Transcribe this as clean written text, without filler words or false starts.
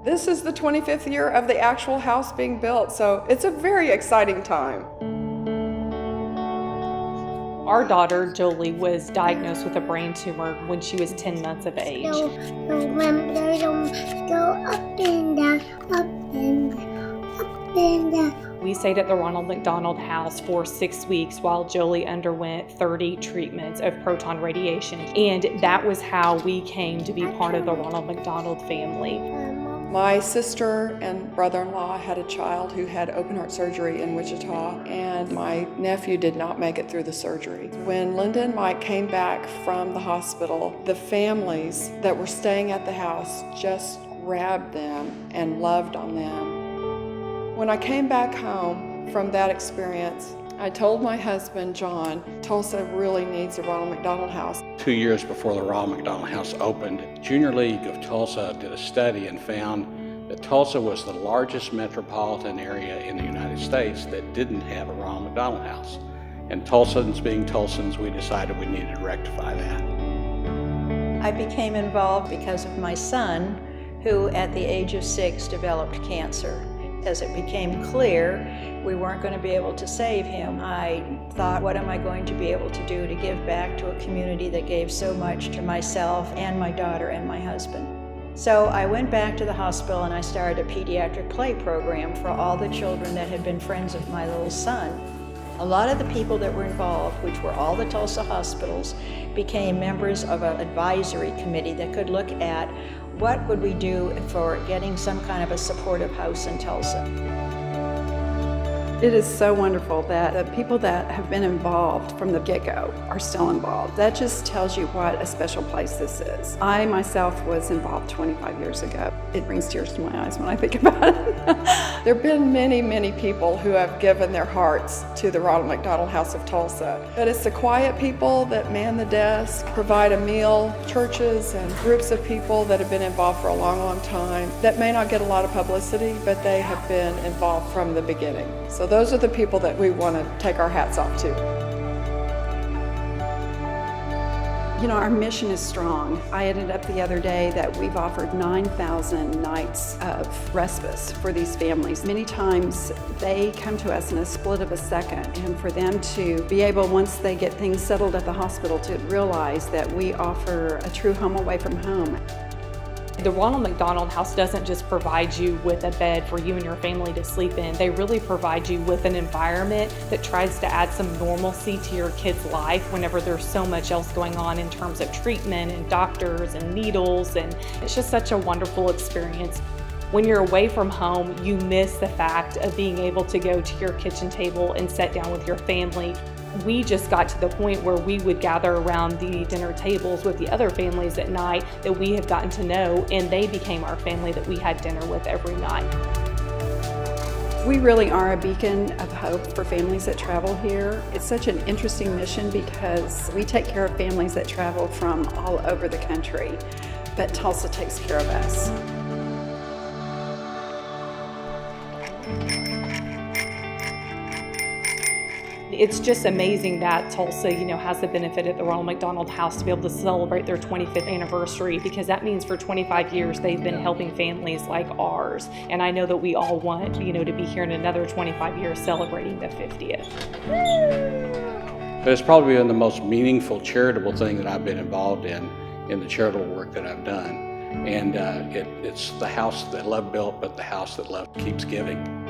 This is the 25th year of the actual house being built, so it's a very exciting time. Our daughter, Jolie, was diagnosed with a brain tumor when she was 10 months of age. Go up and down, up and down, up and down. We stayed at the Ronald McDonald House for 6 weeks while Jolie underwent 30 treatments of proton radiation. And that was how we came to be part of the Ronald McDonald family. My sister and brother-in-law had a child who had open heart surgery in Wichita, and my nephew did not make it through the surgery. When Linda and Mike came back from the hospital, the families that were staying at the house just grabbed them and loved on them. When I came back home from that experience, I told my husband, John, Tulsa really needs a Ronald McDonald House. 2 years before the Ronald McDonald House opened, Junior League of Tulsa did a study and found that Tulsa was the largest metropolitan area in the United States that didn't have a Ronald McDonald House. And Tulsans being Tulsans, we decided we needed to rectify that. I became involved because of my son, who at the age of 6 developed cancer. As it became clear we weren't going to be able to save him, I thought, what am I going to be able to do to give back to a community that gave so much to myself and my daughter and my husband? So I went back to the hospital and I started a pediatric play program for all the children that had been friends of my little son. A lot of the people that were involved, which were all the Tulsa hospitals, became members of an advisory committee that could look at what would we do for getting some kind of a supportive house in Tulsa. It is so wonderful that the people that have been involved from the get-go are still involved. That just tells you what a special place this is. I myself was involved 25 years ago. It brings tears to my eyes when I think about it. There have been many, many people who have given their hearts to the Ronald McDonald House of Tulsa. But it's the quiet people that man the desk, provide a meal, churches and groups of people that have been involved for a long, long time that may not get a lot of publicity, but they have been involved from the beginning. So those are the people that we want to take our hats off to. You know, our mission is strong. I ended up the other day that we've offered 9,000 nights of respite for these families. Many times they come to us in a split of a second, and for them to be able, once they get things settled at the hospital, to realize that we offer a true home away from home. The Ronald McDonald House doesn't just provide you with a bed for you and your family to sleep in. They really provide you with an environment that tries to add some normalcy to your kid's life whenever there's so much else going on in terms of treatment and doctors and needles, and it's just such a wonderful experience. When you're away from home, you miss the fact of being able to go to your kitchen table and sit down with your family. We just got to the point where we would gather around the dinner tables with the other families at night that we have gotten to know, and they became our family that we had dinner with every night. We really are a beacon of hope for families that travel here. It's such an interesting mission because we take care of families that travel from all over the country, but Tulsa takes care of us. It's just amazing that Tulsa, has the benefit of the Ronald McDonald House to be able to celebrate their 25th anniversary, because that means for 25 years they've been helping families like ours. And I know that we all want, to be here in another 25 years celebrating the 50th. But it's probably been the most meaningful charitable thing that I've been involved in the charitable work that I've done. And it's the house that love built, but the house that love keeps giving.